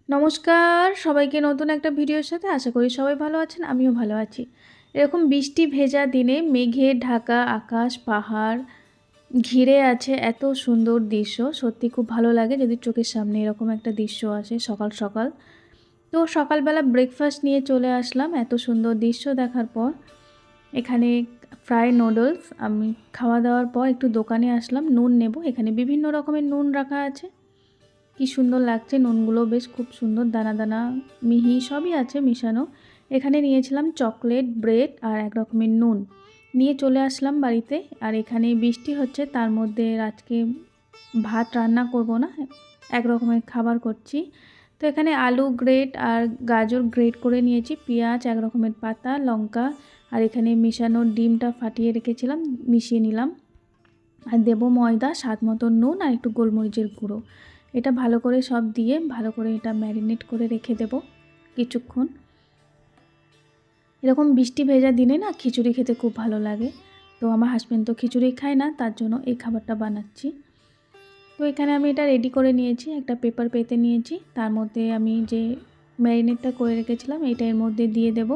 নমস্কার সবাইকে নতুন একটা ভিডিওর সাথে আশা করি সবাই ভালো আছেন, আমিও ভালো আছি। এরকম বৃষ্টি ভেজা দিনে মেঘে ঢাকা আকাশ, পাহাড় ঘিরে আছে এত সুন্দর দৃশ্য, সত্যি খুব ভালো লাগে যদি চোখের সামনে এরকম একটা দৃশ্য আসে সকাল সকাল। তো সকালবেলা ব্রেকফাস্ট নিয়ে চলে আসলাম এত সুন্দর দৃশ্য দেখার পর। এখানে ফ্রাই নুডলস আমি খাওয়া দাওয়ার পর একটু দোকানে আসলাম, নুন নেব। এখানে বিভিন্ন রকমের নুন রাখা আছে, কি সুন্দর লাগছে নুনগুলো, বেশ খুব সুন্দর দানা দানা মিহি সবই আছে মিশানো। এখানে নিয়েছিলাম চকলেট, ব্রেড আর এক রকমের নুন নিয়ে চলে আসলাম বাড়িতে। আর এখানে বৃষ্টি হচ্ছে, তার মধ্যে আজকে ভাত রান্না করব না, এক রকমের খাবার করছি। তো এখানে আলু গ্রেট আর গাজর গ্রেট করে নিয়েছি, পেঁয়াজ, এক রকমের পাতা, লঙ্কা আর এখানে মিশানো ডিমটা ফাটিয়ে রেখেছিলাম, মিশিয়ে নিলাম। আর দেবো ময়দা, স্বাদ মতো নুন আর একটু গোলমরিচের গুঁড়ো। এটা ভালো করে সব দিয়ে ভালো করে এটা ম্যারিনেট করে রেখে দেব কিছুক্ষণ। এরকম বৃষ্টি ভেজা দিনে না খিচুড়ি খেতে খুব ভালো লাগে। তো আমার হাজব্যান্ড তো খিচুড়ি খায় না, তার জন্য এই খাবারটা বানাচ্ছি। তো এখানে আমি এটা রেডি করে নিয়েছি, একটা পেপার পেতে নিয়েছি, তার মধ্যে আমি যে ম্যারিনেটটা করে রেখেছিলাম এটা এর মধ্যে দিয়ে দেব।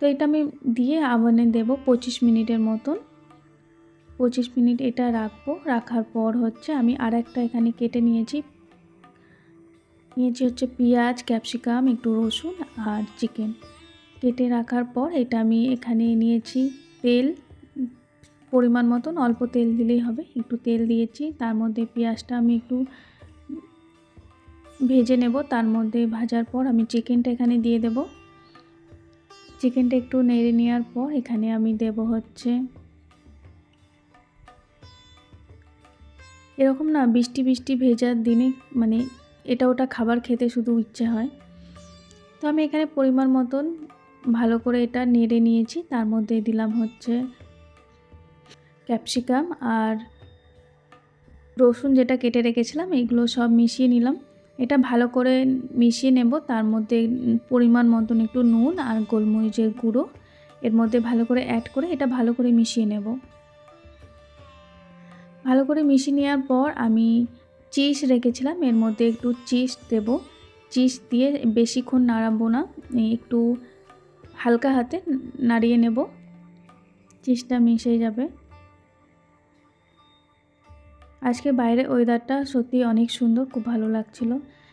তো এটা আমি দিয়ে আগুনে দেব 25 মিনিটের মতন। 25 মিনিট এটা রাখবো। রাখার পর আমি আর একটা এখানে কেটে নিয়েছি হচ্ছে পেঁয়াজ, ক্যাপসিকাম, একটু রসুন আর চিকেন কেটে রাখার পর এটা আমি এখানে নিয়েছি তেল, পরিমাণ মতন অল্প তেল দিলেই হবে। একটু তেল দিয়েছি, তার মধ্যে পেঁয়াজটা আমি একটু ভেজে নেব। তার মধ্যে ভাজার পর আমি চিকেনটা এখানে দিয়ে দেব। চিকেনটা একটু নেড়ে নেওয়ার পর এখানে আমি দেব এরকম না বৃষ্টি বৃষ্টি ভেজার দিনে মানে এটা ওটা খাবার খেতে শুধু ইচ্ছে হয়। তো আমি এখানে পরিমাণ মতন ভালো করে এটা নেড়ে নিয়েছি, তার মধ্যে দিলাম ক্যাপসিকাম আর রসুন যেটা কেটে রেখেছিলাম, এইগুলো সব মিশিয়ে নিলাম। এটা ভালো করে মিশিয়ে নেব। তার মধ্যে পরিমাণ মতন একটু নুন আর গোলমরিচের গুঁড়ো এর মধ্যে ভালো করে অ্যাড করে এটা ভালো করে মিশিয়ে নেব। ভালো করে মিশিয়ে নেওয়ার পর আমি চিজ রেখেছিলাম, এর মধ্যে একটু চিজ দেব। চিজ দিয়ে বেশিক্ষণ নাড়াবো না, একটু হালকা হাতে নাড়িয়ে নেব, চিজটা মিশে যাবে। আজকে বাইরের ওয়েদারটা সত্যি অনেক সুন্দর, খুব ভালো লাগছিল।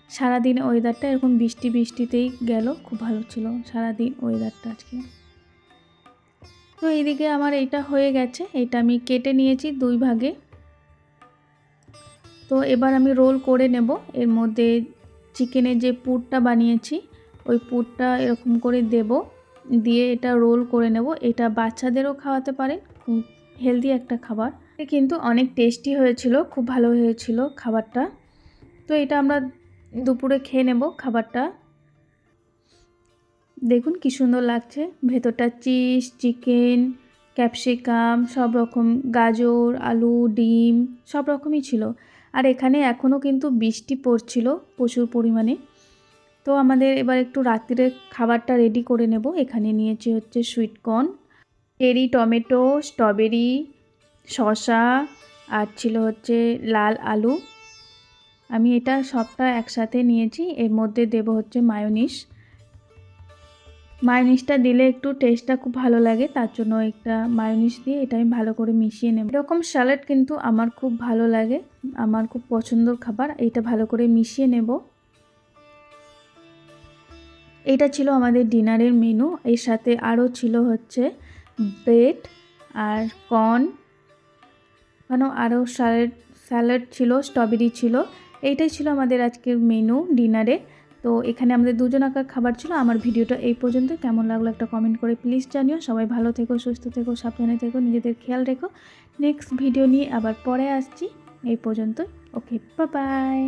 সারাদিন ওয়েদারটা এরকম বৃষ্টি বৃষ্টিতেই গেল, খুব ভালো ছিল সারাদিন ওয়েদারটা আজকে। তো এইদিকে আমার এটা হয়ে গেছে, এটা আমি কেটে নিয়েছি 2 ভাগে। তো এবার আমি রোল করে নেব। এর মধ্যে চিকেনের যে পুরটা বানিয়েছি ওই পুরটা এরকম করে দেব, দিয়ে এটা রোল করে নেব। এটা বাচ্চাদেরও খাওয়াতে পারেন, খুব হেলদি একটা খাবার, কিন্তু অনেক টেস্টি হয়েছিল, খুব ভালো হয়েছিল খাবারটা। তো এটা আমরা দুপুরে খেয়ে নেব খাবারটা। দেখুন কি সুন্দর লাগছে, ভেতরটা চিজ, চিকেন, ক্যাপসিকাম, সব রকম গাজর, আলু, ডিম সব রকমই ছিল। আর এখানে এখনও কিন্তু বৃষ্টি পড়ছিল প্রচুর পরিমাণে। তো আমাদের এবার একটু রাত্রিরে খাবারটা রেডি করে নেব। এখানে নিয়েছি সুইটকর্ন, চেরি টমেটো, স্ট্রবেরি, শসা আর ছিল লাল আলু। আমি এটা সবটা একসাথে নিয়েছি। এর মধ্যে দেব মায়োনিজ। মায়োনিজটা দিলে একটু টেস্টটা খুব ভালো লাগে, তার জন্য একটা মায়োনিজ দিয়ে এটা আমি ভালো করে মিশিয়ে নেব। এরকম স্যালাড কিন্তু আমার খুব ভালো লাগে, আমার খুব পছন্দের খাবার। এটা ভালো করে মিশিয়ে নেব। এটা ছিল আমাদের ডিনারের মেনু। এর সাথে আরও ছিল ব্রেড আর কর্ন, আরও স্যালাড ছিল, স্ট্রবেরি ছিল। এইটাই ছিল আমাদের আজকের মেনু ডিনারে। তো এখানে আমাদের দুজনাকার খাবার ছিল। আমার ভিডিওটা এই পর্যন্ত। কেমন লাগলো একটা কমেন্ট করে প্লিজ জানিও। সবাই ভালো থেকো, সুস্থ থেকো, সাবধানে থেকো, নিজেদের খেয়াল রেখো। নেক্সট ভিডিও নিয়ে আবার পরে আসছি। এই পর্যন্ত, ওকে, বাই বাই।